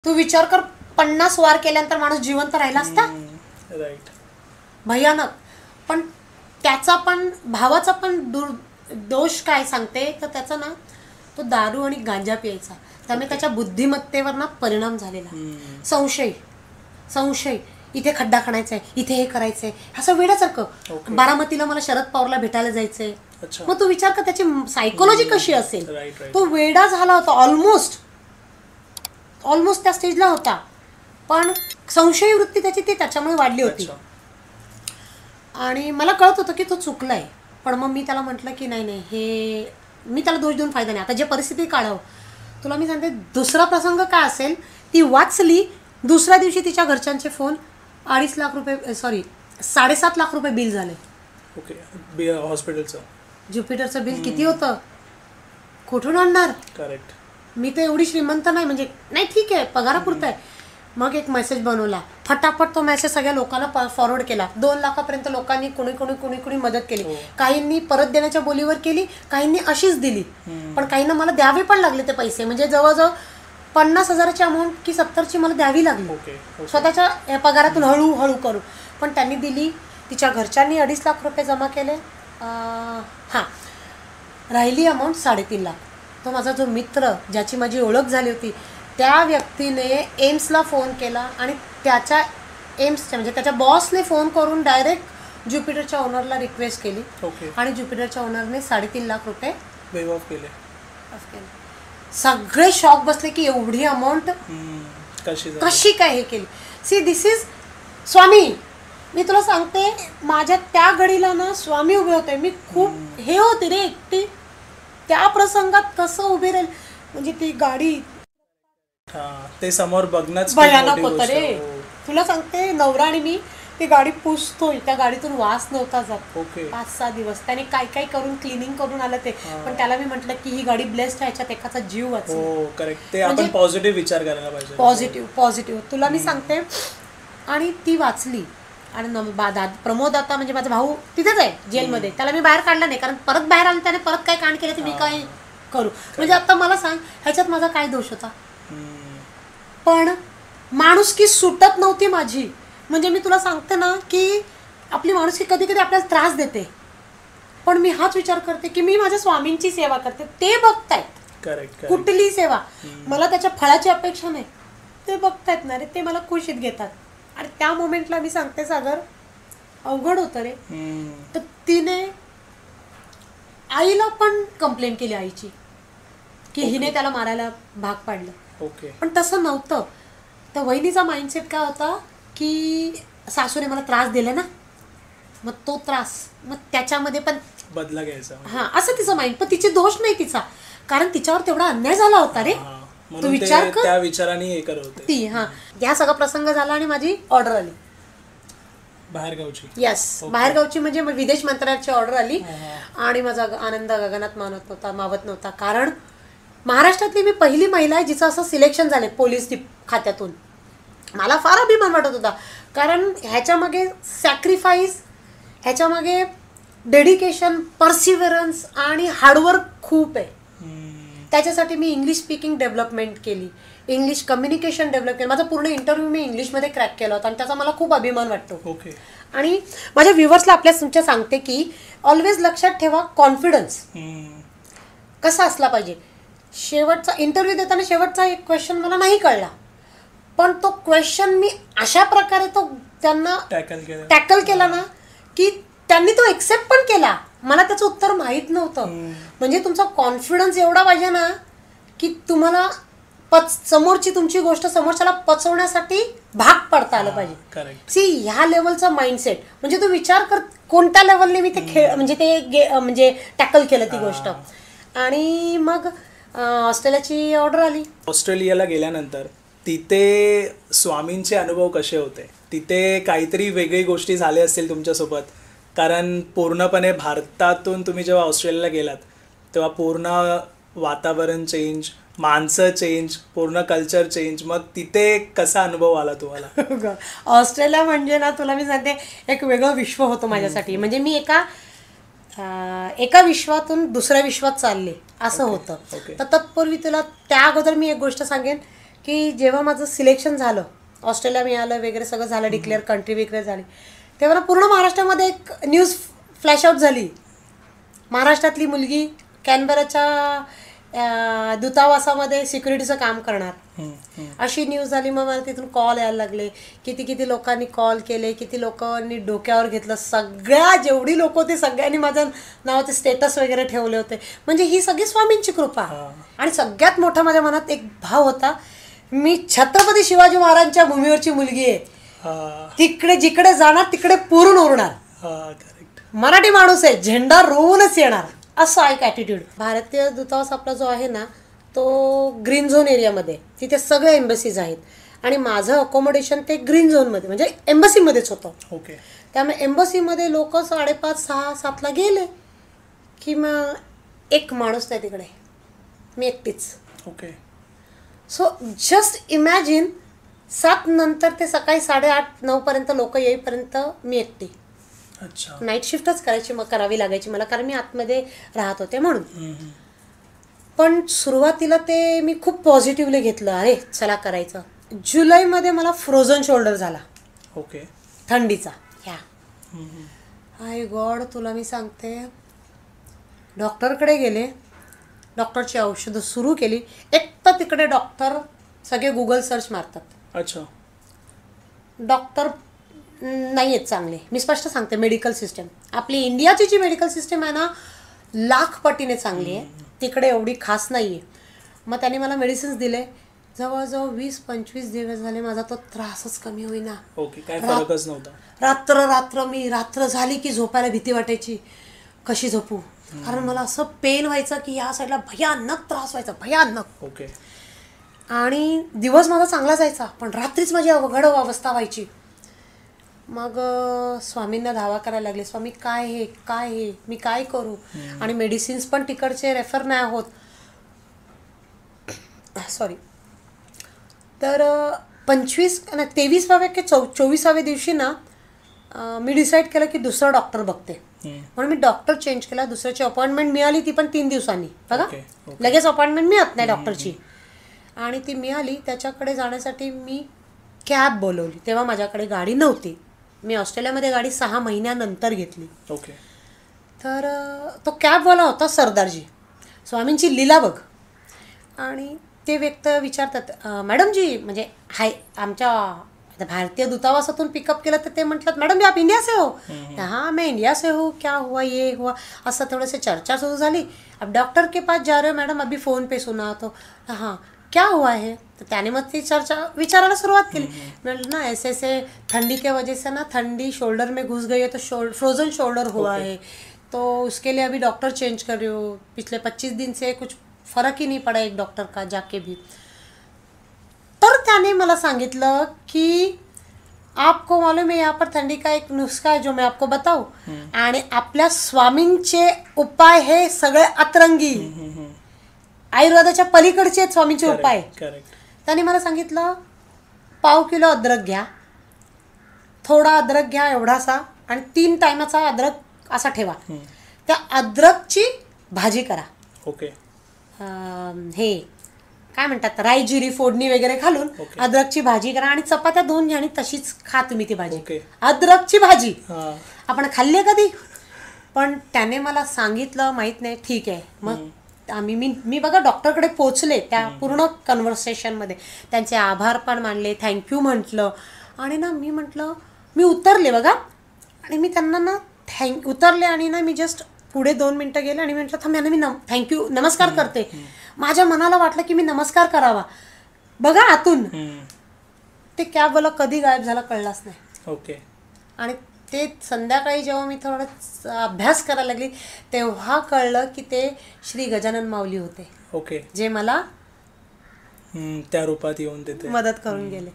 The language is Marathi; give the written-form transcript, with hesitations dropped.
तू विचार कर, 50 वार केल्यानंतर माणूस जिवंत राहिला असता. राईट. भयानक. पण त्याचा पण भावाचा पण दोष काय सांगते तर त्याचा ना, तो दारू आणि गांजा प्यायचा, त्यामुळे त्याच्या बुद्धिमत्तेवर ना परिणाम झालेला. संशय संशय, इथे खड्डा खणायचा आहे, इथे हे करायचंय, असं वेड्यासारखं. बारामतीला मला शरद पवारला भेटायला जायचंय. मग तू विचार कर त्याची सायकोलॉजी कशी असेल. तो वेडा झाला होता, ऑलमोस्ट त्या स्टेजला होता. पण संशयी वृत्ती त्याची ती त्याच्यामुळे वाढली होती. आणि मला कळत होतं की तो चुकलाय. पण मग मी त्याला म्हटलं की नाही नाही, हे मी त्याला दोष देऊन फायदा नाही. आता जे परिस्थिती काढावं, तुला मी सांगते दुसरा प्रसंग काय असेल. ती वाचली, दुसऱ्या दिवशी तिच्या घरच्यांचे फोन, 2.5 लाख रुपये, सॉरी 7.5 लाख रुपये बिल झाले. ओके. हॉस्पिटलचं ज्युपिटरचं बिल किती होतं, कुठून आणणार. करेक्ट. मी तर एवढी श्रीमंत नाही, म्हणजे नाही ठीक आहे पगारापुरता आहे. मग एक मेसेज बनवला, फटाफट तो मेसेज सगळ्या लोकांना फॉरवर्ड केला. 2 लाखापर्यंत लोकांनी कुणी मदत केली. काहींनी परत देण्याच्या बोलीवर केली, काहींनी अशीच दिली. पण काहींना मला द्यावे पण लागले ते पैसे, म्हणजे जवळजवळ 50,000ची अमाऊंट की 70ची मला द्यावी लागली स्वतःच्या पगारातून हळूहळू करून. पण त्यांनी दिली. तिच्या घरच्यांनी 2.5 लाख रुपये जमा केले. हां, राहिली अमाऊंट 3.5 लाख. तो माझा जो मित्र, ज्याची माझी ओळख झाली होती, त्या व्यक्तीने एम्सला फोन केला आणि त्याच्या एम्सच्या म्हणजे त्याच्या बॉसने फोन करून डायरेक्ट ज्युपिटरच्या ओनरला रिक्वेस्ट केली. आणि ज्युपिटरच्या ओनरने 3.5 लाख रुपये वेव ऑफ केले. सगळे शॉक बसले की एवढी अमाऊंट कशी काय हे केली. सी दिस इज स्वामी. मी तुला सांगते, माझ्या त्या घडीला ना स्वामी उभे होते. मी खूप हे होते रे एकटी. त्या प्रसंगात कसं उभे राहील, म्हणजे ती गाडी ते समोर बघणंच भयानक होतं रे. तुला सांगते, नवरा आणि मी ती गाडी पुसतोय, त्या गाडीतून वास नव्हता जात 5-6 दिवस. त्याने काय काय करून क्लिनिंग करून आलं ते. पण त्याला मी म्हटलं की ही गाडी ब्लेस्ड आहे, ह्याच्यात एकाचा जीव वाचला. करेक्ट. ते आपण पॉझिटिव्ह विचार करायला पाहिजे. पॉझिटिव्ह तुला मी सांगते. आणि ती वाचली. आणि प्रमोद आता म्हणजे माझा भाऊ तिथेच आहे जेलमध्ये. त्याला मी बाहेर काढला नाही, कारण परत बाहेर आलं त्याने परत काय कांड केले ते मी काय करू. म्हणजे आता मला सांग, ह्याच्यात माझा काय दोष होता. पण माणुसकी सुटत नव्हती माझी. म्हणजे मी तुला सांगते ना की आपली माणुसकी कधी कधी आपल्याला त्रास देते. पण मी हाच विचार करते की मी माझ्या स्वामींची सेवा करते, ते बघतायत. कुठली सेवा, मला त्याच्या फळाची अपेक्षा नाही, ते बघतायत ना रे, ते मला खुशीत घेतात. आणि त्या मोमेंटला मी सांगते सागर, अवघड होतं रे. तर तिने आईला पण कंप्लेंट केली आईची की हिने त्याला मारायला भाग पाडलं. पण तसं नव्हतं. तर वहिनीचा माइंडसेट काय होता की सासूने मला त्रास दिला ना, मग तो त्रास, मग त्याच्यामध्ये पण बदला घ्यायचा. हा, असं तिचं माइंड. पण तिचे दोष नाही तिचा, कारण तिच्यावर तेवढा अन्याय झाला होता रे. तू विचार कर, त्या विचाराने हे करत होते ती. हा, या सगळा प्रसंग झाला आणि माझी ऑर्डर आली बाहेरगावची. येस, बाहेरगावची म्हणजे विदेश मंत्रालयाची ऑर्डर आली. आणि माझा आनंद गगनात मावत नव्हता. कारण महाराष्ट्रातली मी पहिली महिला आहे जिचं असं सिलेक्शन झाले पोलीस खात्यातून. मला फार अभिमान वाटत होता, कारण ह्याच्यामागे सॅक्रिफाईस, ह्याच्यामागे डेडिकेशन, परसिव्हरन्स आणि हार्डवर्क खूप आहे. त्याच्यासाठी मी इंग्लिश स्पीकिंग डेव्हलपमेंट केली, इंग्लिश कम्युनिकेशन डेव्हलप केलं. माझा पूर्ण इंटरव्ह्यू मी इंग्लिशमध्ये क्रॅक केला होता आणि त्याचा मला खूप अभिमान वाटतो. आणि माझ्या व्ह्युअर्सला तुमच्या सांगते की ऑलवेज लक्षात ठेवा, कॉन्फिडन्स कसा असला पाहिजे. शेवटचा इंटरव्ह्यू देताना शेवटचा एक क्वेश्चन मला नाही कळला, पण तो क्वेश्चन मी अशा प्रकारे तो त्यांना टॅकल केला ना की त्यांनी तो एक्सेप्ट पण केला. मला त्याचं उत्तर माहीत नव्हतं. म्हणजे तुमचा कॉन्फिडन्स एवढा पाहिजे ना की तुम्हाला समोरची तुमची गोष्ट समोरच्याला पचवण्यासाठी भाग पडता आलं पाहिजे. सी, ह्या लेवलचा माइंडसेट, म्हणजे तू विचार कर कोणत्या लेवलने मी ते म्हणजे टॅकल केलं ती गोष्ट. आणि मग ऑस्ट्रेलियाची ऑर्डर आली. ऑस्ट्रेलियाला गेल्यानंतर तिथे स्वामींचे अनुभव कसे होते. तिथे काहीतरी वेगळी गोष्टी झाल्या असतील तुमच्यासोबत, कारण पूर्णपणे भारतातून तुम्ही जेव्हा ऑस्ट्रेलियाला गेलात तेव्हा पूर्ण वातावरण चेंज, माणसं चेंज, पूर्ण कल्चर चेंज. मग तिथे कसा अनुभव आला तुम्हाला. ऑस्ट्रेलिया म्हणजे ना, तुला मी सांगते, एक वेगळं विश्व होतं माझ्यासाठी. म्हणजे मी एका विश्वातून दुसऱ्या विश्वात चालले असं होतं. तर तत्पूर्वी तुला त्या अगोदर मी एक गोष्ट सांगेन की जेव्हा माझं सिलेक्शन झालं, ऑस्ट्रेलिया मिळालं वगैरे सगळं झालं, डिक्लेअर कंट्री विक्लेअर झाली, तेव्हा ना पूर्ण महाराष्ट्रामध्ये एक न्यूज फ्लॅश आउट झाली. महाराष्ट्रातली मुलगी कॅनबराच्या दूतावासामध्ये सिक्युरिटीचं काम करणार, अशी न्यूज झाली. मग मला तिथून कॉल यायला लागले, किती लोकांनी कॉल केले, किती लोकांनी डोक्यावर घेतलं. सगळ्या जेवढी लोक होती सगळ्यांनी माझं नावाचे स्टेटस वगैरे ठेवले होते. म्हणजे ही सगळी स्वामींची कृपा. आणि सगळ्यात मोठा माझ्या मनात एक भाव होता, मी छत्रपती शिवाजी महाराजांच्या भूमीवरची मुलगी आहे, तिकडे जिकडे जाणार तिकडे पुरून उरणार, मराठी माणूस आहे, झेंडा रोवूनच येणार, असा एक ॲटिट्यूड. भारतीय दूतावास आपला जो आहे ना तो ग्रीन झोन एरियामध्ये, तिथे सगळे एम्बसीज आहेत आणि माझं अकोमोडेशन ते ग्रीन झोनमध्ये म्हणजे एम्बसीमध्येच होतं. ओके. त्यामुळे एम्बसीमध्ये लोक 5:30, 6, 7ला गेले की मग एक माणूस नाही तिकडे, मी एकटीच. ओके. सो जस्ट इमॅजिन 7 नंतर ते सकाळी 8:30, 9पर्यंत लोक येईपर्यंत मी एकटी. अच्छा. नाईट शिफ्टच करावी लागायची मला, कारण मी आतमध्ये राहत होते म्हणून. पण सुरुवातीला ते मी खूप पॉझिटिव्हली घेतलं, अरे चला करायचं. जुलैमध्ये मला फ्रोझन शोल्डर झाला. ओके. थंडीचा. ह्या आय गॉड, तुला मी सांगते, डॉक्टरकडे गेले, डॉक्टरची औषधं सुरू केली. एक तर तिकडे डॉक्टर सगळे गुगल सर्च मारतात. अच्छा. डॉक्टर नाही आहेत चांगले, मी स्पष्ट सांगते. मेडिकल सिस्टम आपली इंडियाची जी मेडिकल सिस्टम आहे ना, लाख पटीने चांगली आहे, तिकडे एवढी खास नाही आहे. मग त्याने मला मेडिसिन्स दिले. जवळजवळ 20-25 दिवस झाले माझा तो त्रासच कमी होईना. ओके. काय फरकच नव्हता. रात्र झाली की झोपायला भीती वाटायची, कशी झोपू, कारण मला असं पेन व्हायचं की या साईडला भयानक त्रास व्हायचा, भयानक. ओके. आणि दिवस माझा चांगला जायचा, पण रात्रीच माझी अवघड अवस्था व्हायची. मग स्वामींना धावा करायला लागले, स्वामी काय हे मी काय करू. आणि मेडिसिन्स पण तिकडचे रेफर नाही होत. सॉरी. तर 23व्या की 24व्या दिवशी ना मी डिसाईड केलं की दुसरा डॉक्टर बघते, म्हणून मी डॉक्टर चेंज केला. दुसऱ्याची अपॉइंटमेंट मिळाली, ती पण 3 दिवसांनी. बघा, लगेच अपॉइंटमेंट मिळत नाही डॉक्टरची. आणि ती मिळाली. त्याच्याकडे जाण्यासाठी मी कॅब बोलवली. तेव्हा माझ्याकडे गाडी नव्हती. मी ऑस्ट्रेलियामध्ये गाडी 6 महिन्यानंतर घेतली. ओके. तर तो कॅबवाला होता सरदारजी. स्वामींची लीला बघ. आणि ते व्यक्त विचारतात, मॅडम जी, म्हणजे हाय, आमच्या भारतीय दूतावासातून पिकअप केलं. तर ते म्हटलं, मॅडम जी आप इंडिया से हो? हाँ मैं इंडिया से हूँ, क्या हुआ ये हुआ, असं थोडंसं चर्चा सुरू झाली. अब डॉक्टर के पास जा रहे हो मैडम, अभी फ़ोन पे सुना तो हाँ क्या हुआ है. तर त्याने मग ती चर्चा विचारायला सुरुवात केली. म्हटलं ना ऐसे ठंडी के वजह से ना ठंडी शोल्डर में घुस गई है, तो फ्रोजन शोल्डर हुआ है, तो उसके लिए अभी डॉक्टर चेंज कर रही हो. पिछले 25 दिन से कुछ फर्क ही नहीं पड़ा एक डॉक्टर का जाके भी. तर त्याने मला सांगितलं की आपको मालूम है यहाँ पर ठंडी का एक नुस्खा है जो मैं आपको बताऊं. आणि आपल्या स्वामींचे उपाय हे सगळे अतरंगी, आयुर्वेदाच्या पलीकडचे स्वामींचे उपाय. त्याने मला सांगितलं, पाव किलो अद्रक घ्या, थोडा अद्रक घ्या एवढासा, आणि 3 टायमाचा अद्रक असा ठेवा. त्या अद्रकची भाजी करा. ओके. हे काय म्हणतात, राई जिरी फोडणी वगैरे घालून अद्रकची भाजी करा आणि चपात्या 2 घ्या आणि तशीच खा तुम्ही ती भाजी. अद्रकची भाजी आपण खाल्ली कधी? पण त्याने मला सांगितलं, माहित नाही, ठीक आहे. मग मी बघा डॉक्टरकडे पोचले. त्या पूर्ण कन्व्हर्सेशनमध्ये त्यांचे आभार पण मानले, थँक्यू म्हटलं. आणि ना मी म्हटलं, मी उतरले बघा, आणि मी त्यांना ना उतरले आणि ना मी जस्ट पुढे 2 मिनटं गेले आणि म्हटलं, थांब यांना मी थँक्यू नमस्कार करते. माझ्या मनाला वाटलं की मी नमस्कार करावा. बघा आतून ते कॅबवाला कधी गायब झाला कळलाच नाही. ओके. आणि ते संध्याकाळी जेव्हा मी थोडं अभ्यास करायला लागली तेव्हा कळलं की ते श्री गजानन माऊली होते. ओके. जे मला त्या रूपात येऊन तिथे मदत करून गेले.